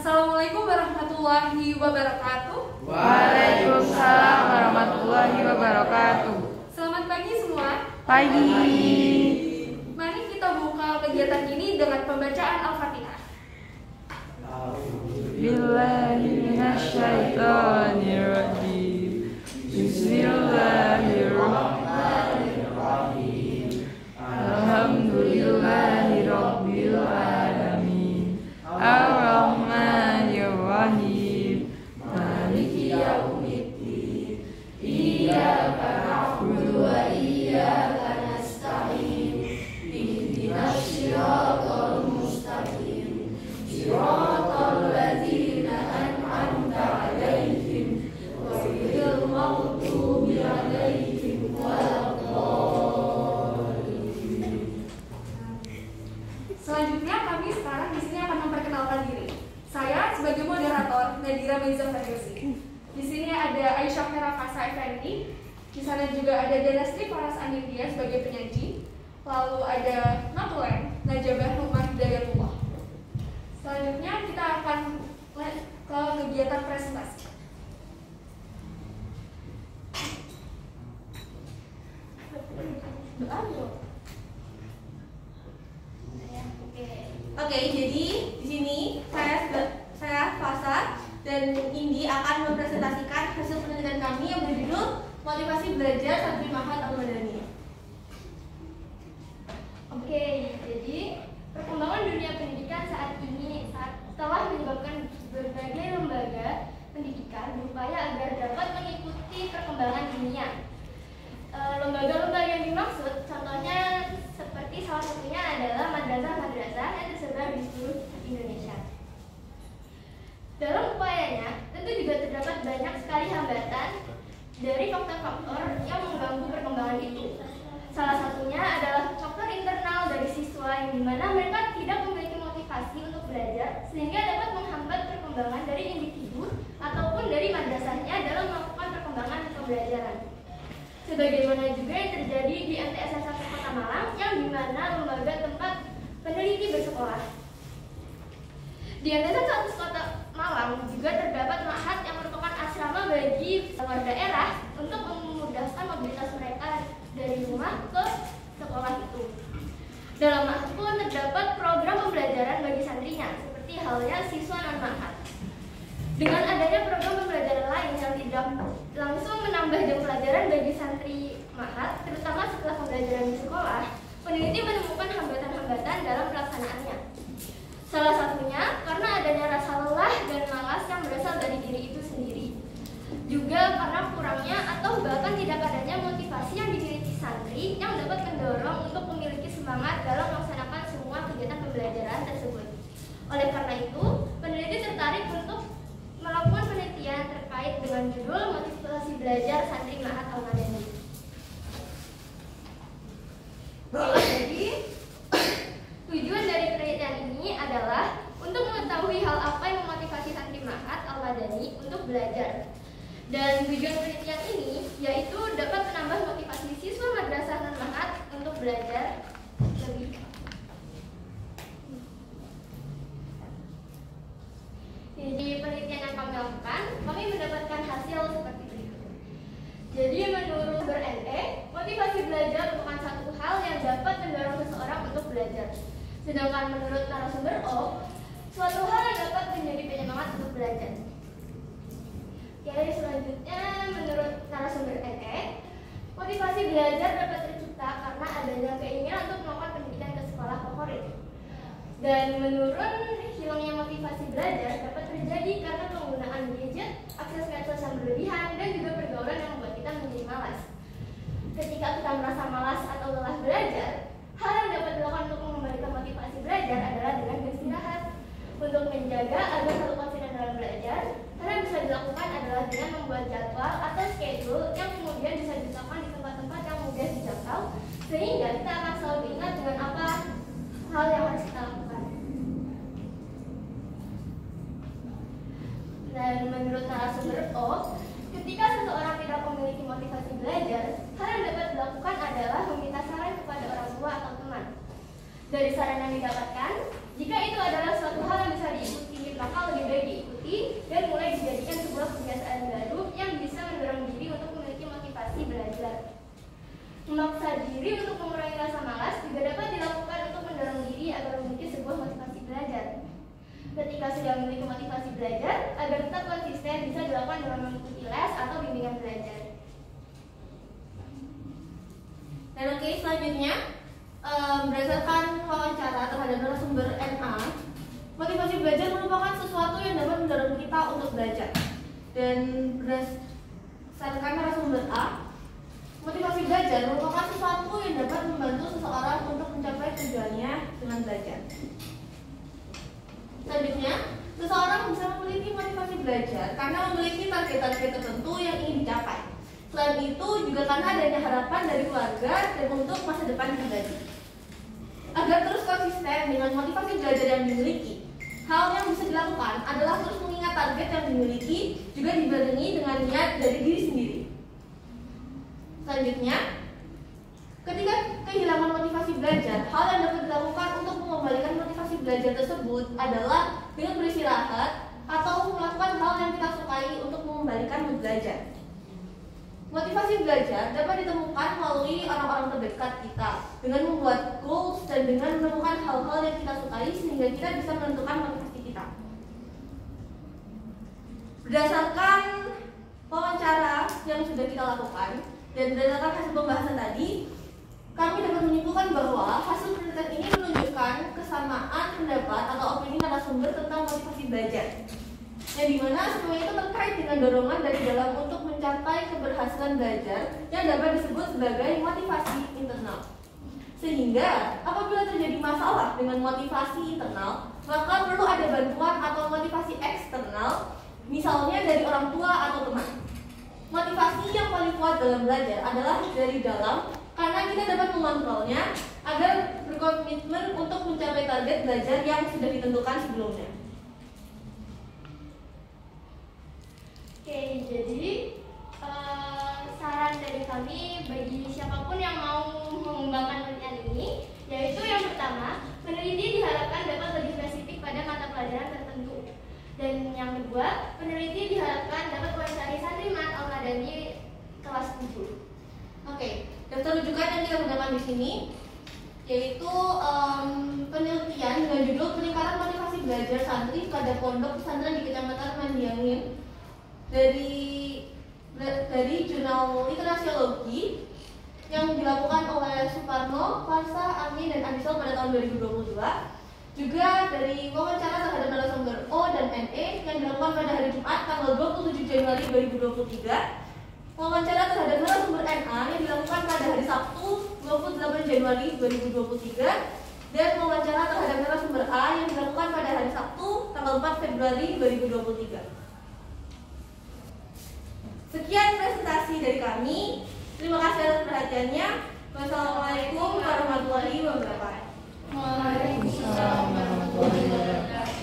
Assalamualaikum warahmatullahi wabarakatuh. Waalaikumsalam warahmatullahi wabarakatuh. Selamat pagi semua. Pagi. Mari kita buka kegiatan ini dengan pembacaan Al-Fatihah. Billahi minasyaitonirrajim. Bismillahirrahmanirrahim. Alhamdulillahirabbil alamin. Ar-Rahmanir-Rahim. Maliki yaumiddin. Iyyaka na'budu wa iyyaka nasta'in. Ihdinas siratal mustaqim. Siratal ladzina an'amta 'alaihim ghairil maghdubi 'alaihim waladdallin. Selanjutnya kami sekarang di sini akan memperkenalkan diri. Saya sebagai moderator Nadira Meiza Fariusi. Di sini ada Aisyah Herafasa Effendi. Di sana juga ada Danastri Faras Anindya sebagai penyaji. Lalu ada Natulen Najabah Rumah Hidayatullah. Selanjutnya kita akan ke kegiatan presentasi. Oke, jadi di sini saya Fasa dan Indi akan mempresentasikan hasil penelitian kami yang berjudul Motivasi Belajar Santri Ma'had Al-Madani. Oke, jadi perkembangan dunia pendidikan saat ini telah menyebabkan berbagai lembaga pendidikan berupaya agar dapat mengikuti perkembangan dunia. Lembaga-lembaga yang dimaksud contohnya seperti salah satunya adalah madrasah-madrasah yang tersebar di seluruh Indonesia. Dalam upayanya, tentu juga terdapat banyak sekali hambatan dari faktor-faktor yang mengganggu perkembangan itu. Salah satunya adalah faktor internal dari siswa yang dimana mereka tidak memiliki motivasi untuk belajar sehingga dapat menghambat perkembangan dari individu ataupun dari madrasahnya dalam melakukan perkembangan pembelajaran. Sebagaimana juga yang terjadi di MTS 1 Kota Malang yang dimana lembaga tempat peneliti bersekolah. Di MTS 1 Kota Malang juga terdapat ma'had yang merupakan asrama bagi luar daerah untuk memudahkan mobilitas mereka dari rumah ke sekolah itu. Dalam ma'had pun terdapat program pembelajaran bagi santrinya, seperti halnya siswa non-ma'had. Dengan adanya program pembelajaran lain yang tidak langsung menambah jam pelajaran bagi santri ma'had, terutama setelah pembelajaran di sekolah, peneliti menemukan hambatan-hambatan dalam pelaksanaannya. Salah satunya karena adanya rasa lelah dan malas yang berasal dari diri itu sendiri. Juga karena kurangnya atau bahkan tidak adanya motivasi yang dimiliki santri yang dapat mendorong untuk memiliki semangat dalam melaksanakan semua kegiatan pembelajaran tersebut. Oleh karena itu, peneliti tertarik untuk melakukan penelitian terkait dengan judul Motivasi Belajar Santri Ma'had Al-Madani. Jadi, tujuan dari penelitian ini adalah untuk mengetahui hal apa yang memotivasi santri Ma'had Al-Madani untuk belajar. Dan tujuan penelitian ini yaitu dapat menambah motivasi siswa madrasah non-ma'had untuk belajar lebih. Jadi penelitian yang kami lakukan, kami mendapatkan hasil seperti berikut. Jadi menurut sumber NE, motivasi belajar merupakan satu hal yang dapat mendorong seseorang untuk belajar. Sedangkan menurut narasumber O, suatu hal yang dapat menjadi penyemangat untuk belajar. Oke, selanjutnya menurut narasumber NE, motivasi belajar dapat tercipta karena adanya keinginan untuk melakukan pendidikan ke sekolah favorit. Dan menurut hilangnya motivasi belajar dapat terjadi karena penggunaan gadget, akses medsos yang berlebihan, dan juga pergaulan yang membuat kita menjadi malas. Ketika kita merasa malas atau lelah belajar, hal yang dapat dilakukan untuk mengembalikan motivasi belajar adalah dengan beristirahat. Untuk menjaga agar selalu konsisten dalam belajar, hal yang bisa dilakukan adalah dengan membuat jadwal atau schedule yang kemudian bisa diletakkan di tempat-tempat yang mudah dijangkau, sehingga kita akan selalu ingat dengan apa hal yang harus kita lakukan. Dan menurut narasumber O, ketika seseorang tidak memiliki motivasi belajar, hal yang dapat dilakukan adalah meminta saran kepada orang tua atau teman. Dari saran yang didapatkan, jika itu adalah suatu hal yang bisa diikuti, maka lebih baik kita sudah memiliki motivasi belajar agar tetap konsisten bisa dilakukan dengan mengikuti les atau bimbingan belajar. Dan oke, selanjutnya berdasarkan wawancara terhadap narasumber NA, motivasi belajar merupakan sesuatu yang dapat mendorong kita untuk belajar. Dan berdasarkan narasumber A, motivasi belajar merupakan sesuatu yang dapat membantu seseorang untuk mencapai tujuannya dengan belajar. Selanjutnya, seseorang bisa memiliki motivasi belajar karena memiliki target-target tertentu yang ingin dicapai. Selain itu, juga karena adanya harapan dari keluarga dan untuk masa depan pribadi. Agar terus konsisten dengan motivasi belajar yang dimiliki, hal yang bisa dilakukan adalah terus mengingat target yang dimiliki, juga dibarengi dengan niat dari diri sendiri. Selanjutnya, ketika kehilangan motivasi belajar, hal yang dapat dilakukan untuk mengembalikan motivasi belajar tersebut adalah dengan beristirahat atau melakukan hal yang kita sukai untuk mengembalikan mood belajar. Motivasi belajar dapat ditemukan melalui orang-orang terdekat kita dengan membuat goals dan dengan menemukan hal-hal yang kita sukai sehingga kita bisa menentukan motivasi kita. Berdasarkan wawancara yang sudah kita lakukan dan berdasarkan hasil pembahasan tadi, kami dapat menyimpulkan bahwa hasil penelitian ini menunjukkan kesamaan pendapat atau opini narasumber tentang motivasi belajar, yang dimana semua itu terkait dengan dorongan dari dalam untuk mencapai keberhasilan belajar yang dapat disebut sebagai motivasi internal. Sehingga apabila terjadi masalah dengan motivasi internal, maka perlu ada bantuan atau motivasi eksternal, misalnya dari orang tua atau teman. Motivasi yang paling kuat dalam belajar adalah dari dalam, karena kita dapat mengontrolnya agar berkomitmen untuk mencapai target belajar yang sudah ditentukan sebelumnya. Oke, jadi saran dari kami bagi siapapun yang mau mengembangkan penelitian ini, yaitu yang pertama, peneliti diharapkan dapat lebih spesifik pada mata pelajaran tertentu. Dan yang kedua, peneliti diharapkan dapat mencari Santrimat Al-Madani kelas 7. Oke, daftar rujukan yang kita gunakan di sini yaitu penelitian dengan judul Peningkatan Motivasi Belajar Santri pada Pondok Pesantren di Kecamatan Mandiangin dari Jurnal Literasiologi yang dilakukan oleh Suparno, Farsa, Ami, dan Adisol pada tahun 2022. Juga dari wawancara terhadap narasumber O dan NE yang dilakukan pada hari Jumat tanggal 27 Januari 2023. Wawancara terhadap narasumber NA yang dilakukan pada hari Sabtu 28 Januari 2023. Dan wawancara terhadap narasumber A yang dilakukan pada hari Sabtu tanggal 4 Februari 2023. Sekian presentasi dari kami. Terima kasih atas perhatiannya. Wassalamualaikum warahmatullahi wabarakatuh. Waalaikumsalam warahmatullahi wabarakatuh.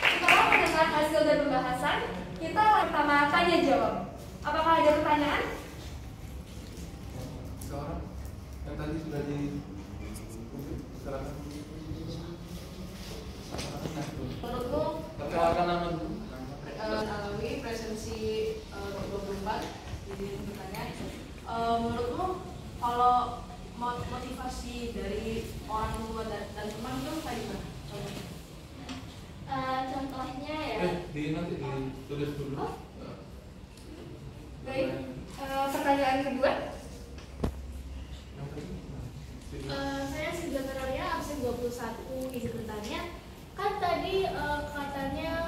Setelah mendengar hasil dan pembahasan, kita pertama tanya jawab. Apakah ada pertanyaan? Sekarang yang tadi sudah di silakan. Menurutmu Perkenalkan nama dulu. Alawi presensi 24. Jadi bertanya, menurutmu kalau motivasi dari orang tua dan teman itu kayak gimana? Contohnya ya. Nanti ditulis dulu. Baik, pertanyaan kedua. Yang tadi. Saya sebenarnya absen 21 izin bertanya. Kan tadi katanya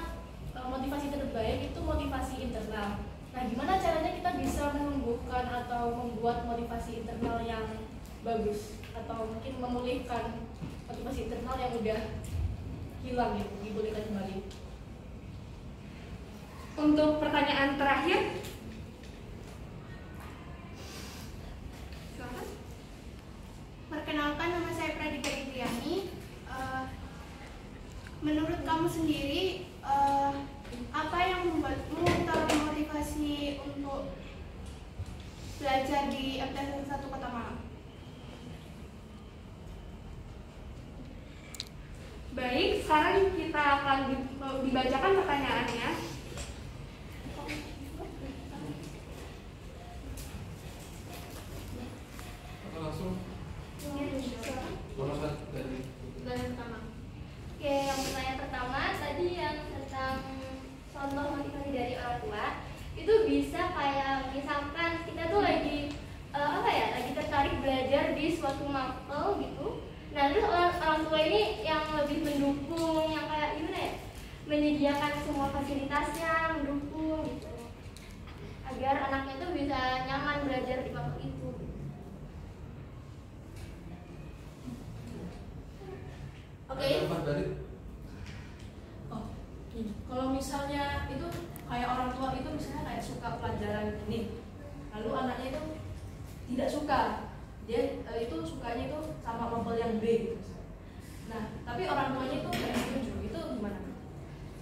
motivasi terbaik itu motivasi internal. Nah, gimana caranya kita bisa menumbuhkan atau membuat motivasi internal yang bagus atau mungkin memulihkan motivasi internal yang udah hilang gitu, dipulihkan kembali? Untuk pertanyaan terakhir, silakan. Perkenalkan, nama saya Pradika Indriani. Menurut kamu sendiri, apa yang membuatmu termotivasi untuk belajar di MTS 1 Kota Malang? Baik, sekarang kita akan dibacakan pertanyaannya. Atau langsung nomor 1 dari tua ini yang lebih mendukung, yang kayak gimana ya, menyediakan semua fasilitasnya, mendukung gitu, agar anaknya itu bisa nyaman belajar di waktu itu. Oke. Tempat balik. Oh, gini. Kalau misalnya itu kayak orang tua itu misalnya kayak suka pelajaran ini, lalu anaknya itu tidak suka, dia itu sukanya itu sama mapel yang B gitu. Nah, tapi orang tuanya itu kayak setuju, itu gimana?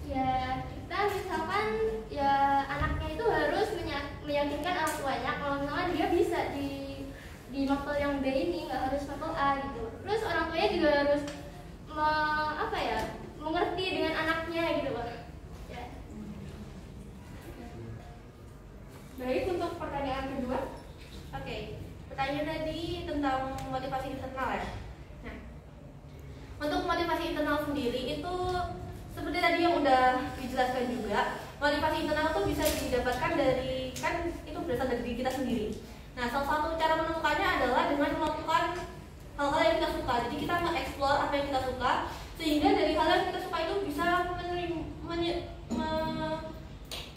Ya kita misalkan ya anaknya itu harus meyakinkan orang tuanya kalau misalnya dia bisa di mapel yang B ini, nggak harus mapel A gitu. Terus orang tuanya juga harus mengerti dengan anaknya gitu Pak. Ya. Baik, untuk pertanyaan kedua. Oke, pertanyaan tadi tentang motivasi internal ya. Nah, untuk motivasi internal sendiri itu seperti tadi yang udah dijelaskan juga, motivasi internal itu bisa didapatkan dari, kan itu berasal dari diri kita sendiri. Nah, salah satu cara menemukannya adalah dengan melakukan hal-hal yang kita suka. Jadi kita nge-explore apa yang kita suka, sehingga dari hal yang kita suka itu bisa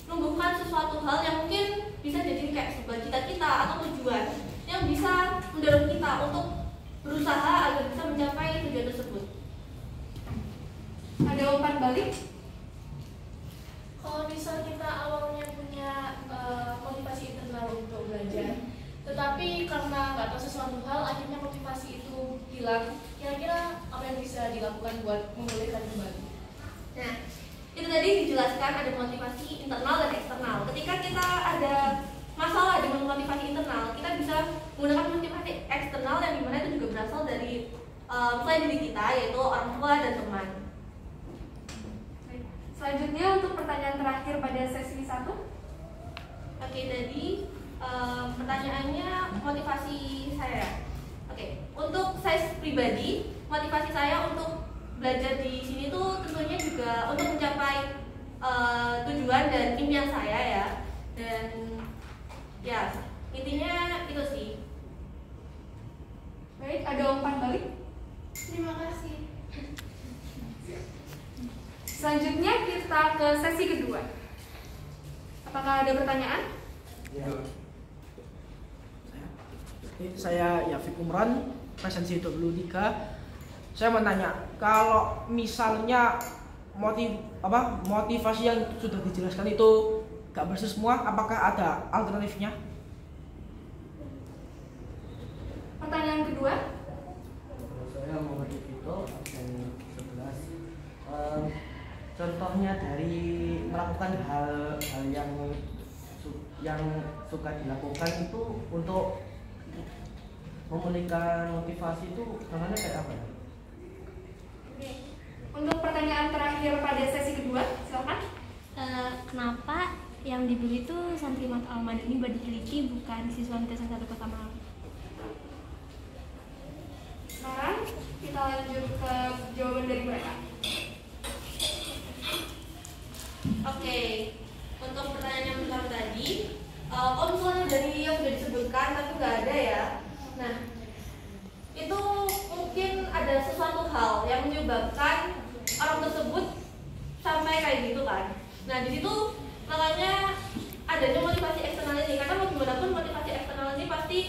menumbuhkan sesuatu hal yang mungkin bisa jadi kayak sebuah cita-cita atau tujuan yang bisa mendorong kita untuk berusaha agar bisa mencapai tujuan tersebut. Ada umpan balik. Kalau misal kita awalnya punya motivasi internal untuk belajar, tetapi karena nggak tahu sesuatu hal akhirnya motivasi itu hilang, kira-kira apa yang bisa dilakukan buat memulihkan kembali? Nah, itu tadi dijelaskan ada motivasi internal dan eksternal. Ketika kita ada masalah dengan motivasi internal, kita bisa menggunakan motivasi eksternal yang dimana itu juga berasal dari selain diri kita, yaitu orang tua dan teman. Selanjutnya untuk pertanyaan terakhir pada sesi 1. Oke, tadi pertanyaannya motivasi saya. Oke, untuk saya pribadi, motivasi saya untuk belajar di sini tuh tentunya juga untuk mencapai tujuan dan impian saya ya. Dan ya, intinya itu sih. Baik, ada umpan balik. Terima kasih. Selanjutnya kita ke sesi kedua. Apakah ada pertanyaan? Ya. Saya Yafik Umran, presensi W3. Saya mau tanya, kalau misalnya motivasi yang sudah dijelaskan itu gak bersih semua, apakah ada alternatifnya? Pertanyaan kedua. Saya Muhammad Vito, absen 11. Contohnya dari melakukan hal yang suka dilakukan itu untuk memulihkan motivasi itu namanya kayak apa ya? Oke. Untuk pertanyaan terakhir pada sesi kedua, silakan. Kenapa yang dibeli itu santri Mat Al-Madani buat diteliti, bukan siswa MTS 1 Kota Malang? Sekarang kita lanjut ke jawaban dari mereka. Oke, untuk pertanyaan yang pertama tadi, kalau misalnya dari yang sudah disebutkan tapi nggak ada ya, nah itu mungkin ada sesuatu hal yang menyebabkan orang tersebut sampai kayak gitu kan. Nah di situ makanya adanya motivasi eksternal ini, karena mau gimana pun motivasi eksternal ini pasti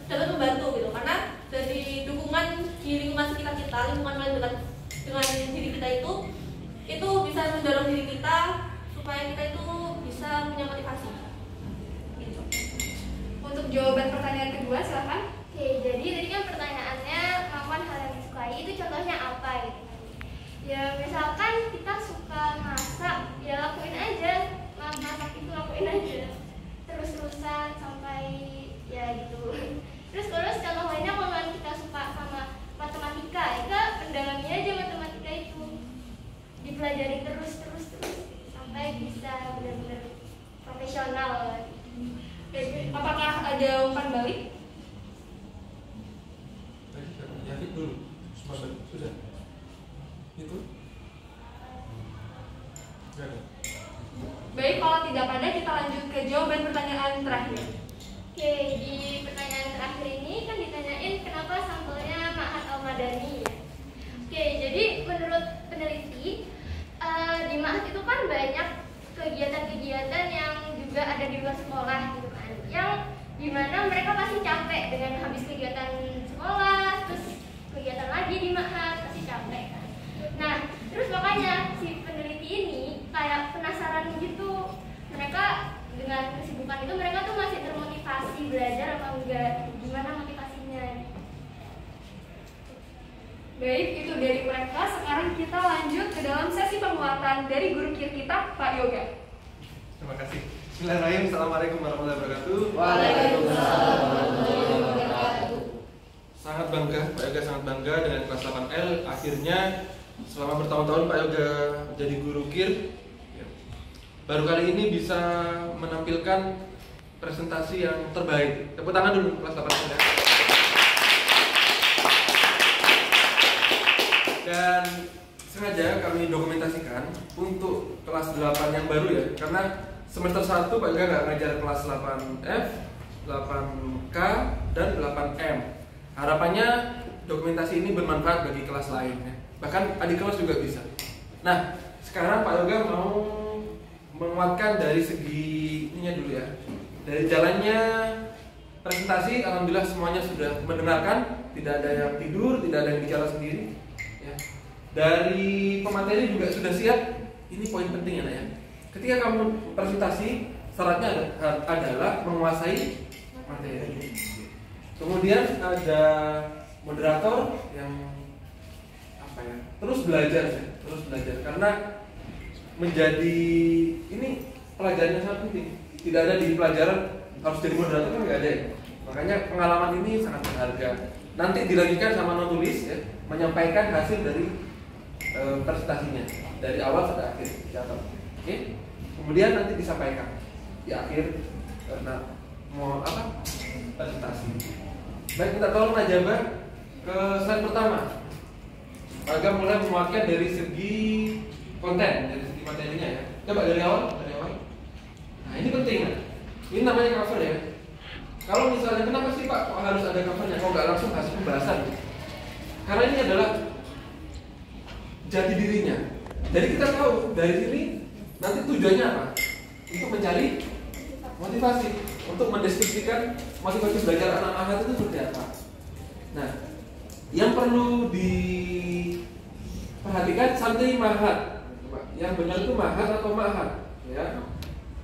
dapat membantu gitu, karena dari dukungan di lingkungan sekitar kita, lingkungan paling dekat dengan diri kita itu bisa mendorong diri kita supaya kita itu bisa punya motivasi. Gitu. Untuk jawaban pertanyaan kedua, silakan. Oke, jadi tadi kan pertanyaannya melakukan hal yang disukai, itu contohnya apa gitu? Ya misalkan kita suka masak, ya lakuin aja, masak itu lakuin aja, terus-terusan sampai ya gitu. Terus contoh lainnya kalau kita suka sama matematika, ya pendalami aja matematika itu, dipelajari terus sampai bisa benar-benar profesional. Apakah ada umpan balik? Yafik dulu. Sudah. Itu? Gak ada. Baik, kalau tidak ada kita lanjut ke jawaban pertanyaan terakhir. Oke, di pertanyaan terakhir ini kan ditanyain kenapa sampelnya Ma'had Al-Madani ya. kegiatan yang juga ada di luar sekolah gitu kan, yang dimana mereka pasti capek dengan habis kegiatan sekolah, terus kegiatan lagi di ma'had, pasti capek kan. Nah, terus makanya si peneliti ini kayak penasaran gitu, mereka dengan kesibukan itu mereka tuh masih termotivasi belajar apa enggak, gimana motivasinya. Baik, itu dari mereka. Sekarang kita lanjut ke dalam sesi penguatan dari guru kir kita, Pak Yoga. Terima kasih. Bismillahirrahmanirrahim. Assalamualaikum warahmatullahi wabarakatuh. Waalaikumsalam warahmatullahi wabarakatuh. Sangat bangga, Pak Yoga sangat bangga dengan kelas 8L. Akhirnya selama bertahun-tahun Pak Yoga menjadi guru kir, baru kali ini bisa menampilkan presentasi yang terbaik. Tepuk tangan dulu kelas 8L ya. Dan sengaja kami dokumentasikan untuk kelas 8 yang baru ya, karena semester 1 Pak Yoga nggak ngajar kelas 8F, 8K, dan 8M. Harapannya dokumentasi ini bermanfaat bagi kelas lain ya. Bahkan adik kelas juga bisa. Nah, sekarang Pak Yoga mau menguatkan dari segi ininya dulu ya. Dari jalannya presentasi, alhamdulillah semuanya sudah mendengarkan, tidak ada yang tidur, tidak ada yang bicara sendiri. Ya. Dari pemateri juga sudah siap. Ini poin penting ya, Nak ya. Ketika kamu presentasi, syaratnya adalah menguasai materi. Kemudian ada moderator yang apa ya? Terus belajar karena menjadi ini pelajarannya sangat penting. Tidak ada di pelajaran harus jadi moderator kan nggak ada ya. Makanya pengalaman ini sangat berharga. Nanti dilanjutkan sama non tulis ya, menyampaikan hasil dari presentasinya dari awal sampai akhir dicatat. Oke? Kemudian nanti disampaikan di akhir karena mau apa? Presentasi. Baik, kita tolong najabah ke slide pertama. Agak mulai menguatkan dari segi konten, dari segi materinya ya. Coba dari awal. Nah, ini penting ya. Ini namanya cover ya. Kalau misalnya kenapa sih Pak kok harus ada covernya? Kok nggak langsung hasil pembahasan? Karena ini adalah jati dirinya. Jadi kita tahu dari sini nanti tujuannya apa? Untuk mencari motivasi, untuk mendeskripsikan motivasi belajar anak ahad itu seperti apa. Nah, yang perlu diperhatikan santri mahad. Yang benar itu mahad atau mahad, ya.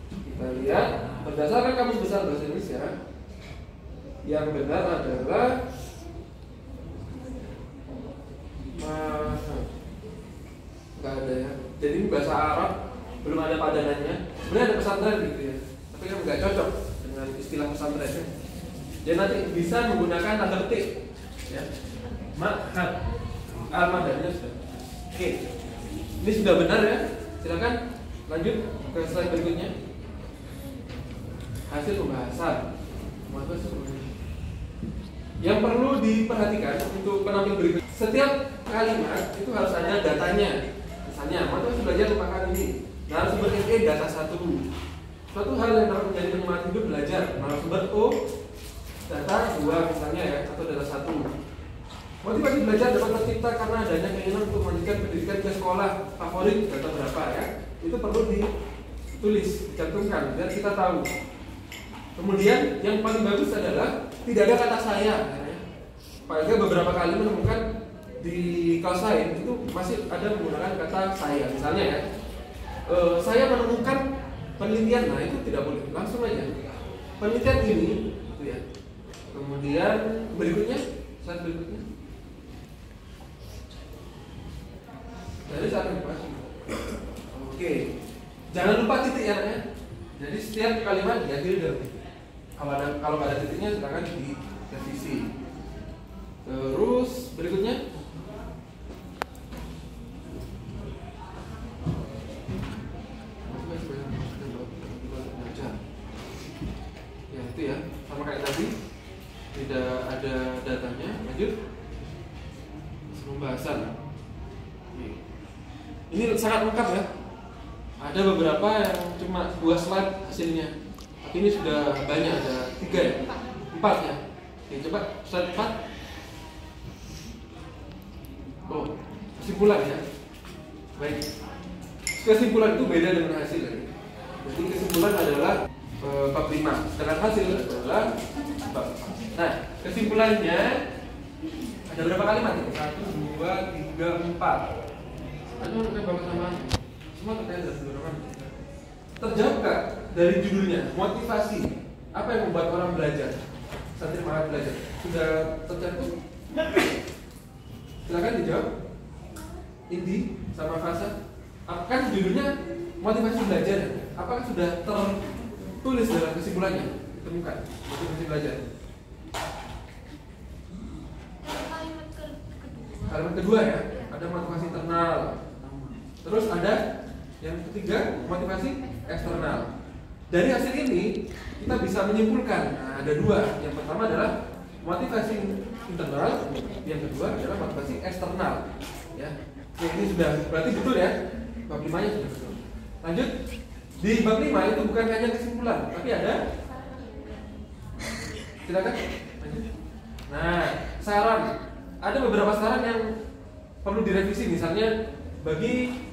Kita lihat berdasarkan Kamus Besar Bahasa Indonesia, yang benar adalah mahad. Enggak ada ya. Jadi ini bahasa Arab, belum ada padanannya. Sebenarnya ada pesantren gitu ya, tapi kan nggak cocok dengan istilah pesantren. Jadi nanti bisa menggunakan tanda petik, ya. Ma'had. Al-Madannya sudah. Oke. Ini sudah benar ya. Silakan lanjut ke slide berikutnya. Hasil pembahasan. Yang perlu diperhatikan untuk penampil berikut, setiap kalimat itu harus ada datanya. Misalnya, motivasi belajar merupakan ini. Narasumber E data 1. Suatu hal yang dapat menjadi penyemangat hidup belajar. Narasumber O data 2 misalnya ya, atau data 1. Motivasi belajar dapat tercipta karena adanya keinginan untuk melanjutkan pendidikan ke sekolah favorit data berapa ya. Itu perlu ditulis, dicantumkan biar kita tahu. Kemudian yang paling bagus adalah tidak ada kata saya. Pak Yoga beberapa kali menemukan di kelas lain itu masih ada menggunakan kata saya. Misalnya ya, saya menemukan penelitian, nah itu tidak boleh, langsung aja penelitian ini, gitu ya. Kemudian berikutnya, slide berikutnya. Jadi saat ini Pak. Oke, jangan lupa titik ya, ya. Jadi setiap kalimat diakhiri dengan titik. Kalau ada titiknya silakan direvisi. Terus berikutnya. Ya itu ya, sama kayak tadi, tidak ada datanya. Lanjut pembahasan. Ini sangat lengkap ya. Ada beberapa yang cuma 2 slide hasilnya, tapi ini sudah banyak, ada 3 ya, 4 ya. Oke, coba slide 4. Oh, kesimpulan ya. Baik. Kesimpulan itu beda dengan hasil ya. Jadi kesimpulan adalah bab 5, sedangkan hasil adalah bab 4. Nah, kesimpulannya ada berapa kalimat ini? 1, 2, 3, 4. Ada menurut Bapak sama semua terkait dengan beberapa. Terjawab nggak dari judulnya? Motivasi. Apa yang membuat orang belajar? Santri mahat belajar. Sudah tercantum? Silakan dijawab. Inti sama fasa. Kan judulnya motivasi belajar. Apakah sudah tertulis dalam kesimpulannya? Ditemukan motivasi belajar. Kalimat kedua ya, ada motivasi internal. Terus ada yang ketiga, motivasi eksternal. Dari hasil ini kita bisa menyimpulkan. Nah, ada dua. Yang pertama adalah motivasi internal, yang kedua adalah motivasi eksternal. Ya, ini sudah berarti betul ya. Bab 5-nya sudah betul. Lanjut, di bab 5 itu bukan hanya kesimpulan, tapi ada. Silakan. Lanjut. Nah, saran. Ada beberapa saran yang perlu direvisi, misalnya bagi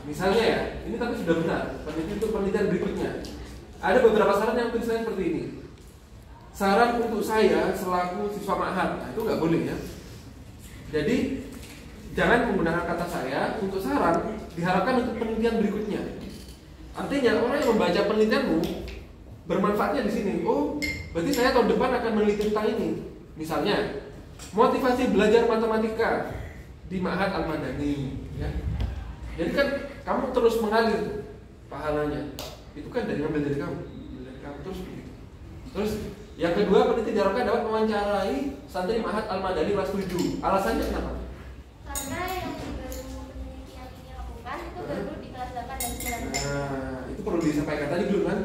misalnya ya, ini tapi sudah benar. Untuk penelitian berikutnya, ada beberapa saran yang tulisannya seperti ini. Saran untuk saya selaku siswa ma'had, nah, itu nggak boleh ya. Jadi jangan menggunakan kata saya untuk saran, diharapkan untuk penelitian berikutnya. Artinya orang yang membaca penelitianmu bermanfaatnya di sini. Oh, berarti saya tahun depan akan meneliti tentang ini. Misalnya, motivasi belajar matematika di Ma'had Al-Madani. Ya. Jadi kan kamu terus mengalir pahalanya. Itu kan dari ngambil dari kamu terus begitu. Terus yang kedua, peneliti diharapkan dapat mewawancarai santri Ma'had Al-Madani kelas 7. Alasannya kenapa? Karena yang baru penelitian ini lakukan itu baru di kelas 8 dan 9. Nah, itu perlu disampaikan tadi belum kan?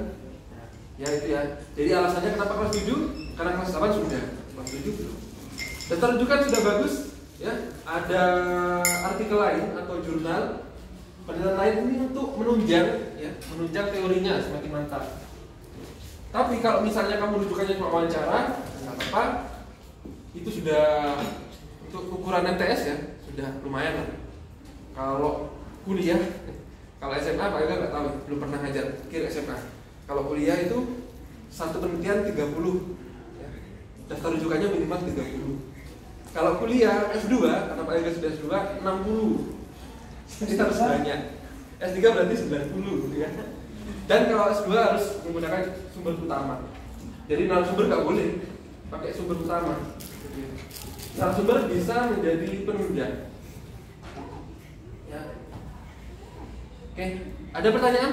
Ya itu ya. Jadi alasannya kenapa kelas 7? Karena kelas 8 sudah, kelas 7 belum. Daftar rujukan sudah bagus, ya. Ada artikel lain atau jurnal penelitian lain ini untuk menunjang, ya, menunjang teorinya semakin mantap. Tapi kalau misalnya kamu rujukannya cuma wawancara, nggak apa-apa. Itu sudah untuk ukuran MTS ya, sudah lumayan lah. Kalau kuliah, kalau SMA Pak Ega nggak tahu, belum pernah ngajar kira SMA. Kalau kuliah itu satu penelitian 30, ya. Daftar rujukannya minimal 30. Kalau kuliah S2, karena Pak Ega sudah S2, 60. Jadi harus banyak. S3 berarti 90, ya. Dan kalau S2 harus menggunakan sumber utama. Jadi narasumber nggak boleh pakai sumber utama. Narasumber bisa menjadi penunjang. Ya. Oke, ada pertanyaan?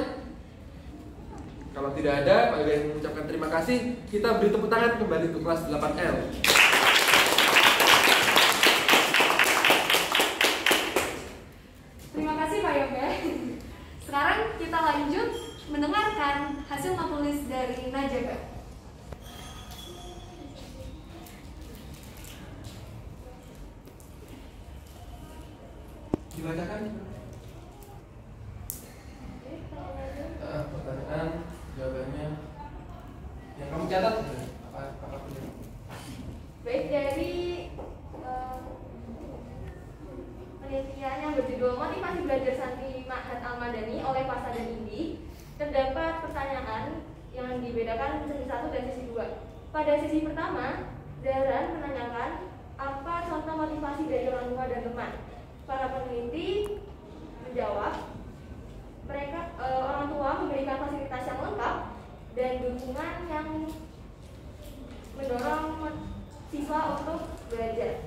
Kalau tidak ada, Pak Ega yang mengucapkan terima kasih. Kita beri tepuk tangan kembali ke kelas 8L. Terima kasih Pak Yoga. Sekarang kita lanjut mendengarkan hasil tulis dari Najaga. Dibacakan. Pertanyaan, jawabannya yang kamu catat apa punya? Baik, dari penelitian yang berjudul Motivasi Belajar Santri Ma'had Al-Madani oleh Fasa dan Indi, terdapat pertanyaan yang dibedakan sesi 1 dan sesi 2. Pada sesi pertama, Dahlan menanyakan apa contoh motivasi dari orang tua dan teman. Para peneliti menjawab, mereka orang tua memberikan fasilitas yang lengkap dan dukungan yang mendorong siswa untuk belajar.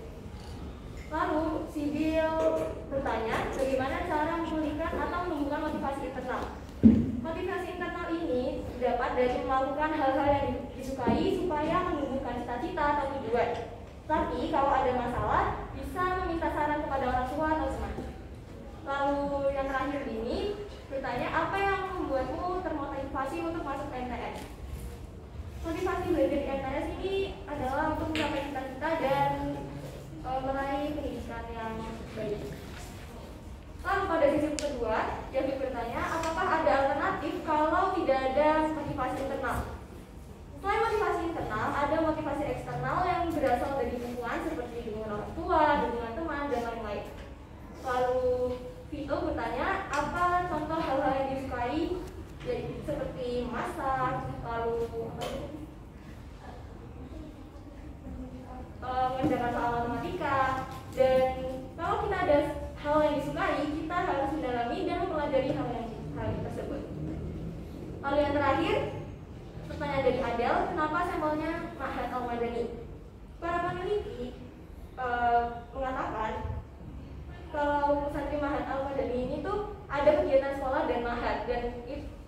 Lalu Sibil bertanya bagaimana cara memulihkan atau menumbuhkan motivasi internal. Motivasi internal ini dapat dari melakukan hal-hal yang disukai supaya menumbuhkan cita-cita atau tujuan. Tapi kalau ada masalah bisa meminta saran kepada orang tua atau teman. Lalu yang terakhir ini bertanya apa yang membuatmu termotivasi untuk masuk ke MTS. Motivasi belajar di MTS ini adalah untuk mencapai cita-cita dan meraih pendidikan yang baik. Lalu pada sisi kedua, yang bertanya apakah ada alternatif kalau tidak ada motivasi internal. Selain motivasi internal, ada motivasi eksternal yang berasal dari lingkungan seperti dukungan orang tua, dukungan teman, sama hal tersebut. Lalu yang terakhir, pertanyaan dari Adel, kenapa sampelnya Ma'had Al-Madani? Para peneliti mengatakan kalau santri Ma'had Al-Madani ini tuh ada kegiatan sekolah dan mahad, dan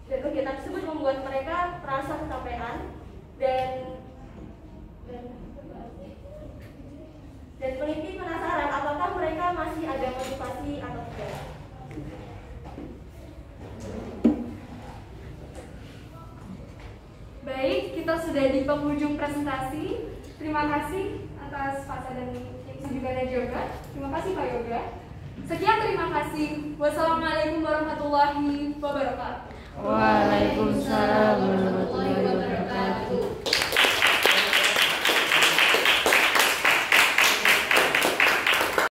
kegiatan tersebut membuat mereka merasa kecapean dan peneliti penasaran apakah mereka masih ada motivasi atau tidak. Baik, kita sudah di penghujung presentasi. Terima kasih atas Pak dan juga Yoga. Terima kasih Pak Yoga. Sekian, terima kasih. Wassalamualaikum warahmatullahi wabarakatuh. Waalaikumsalam warahmatullahi wabarakatuh.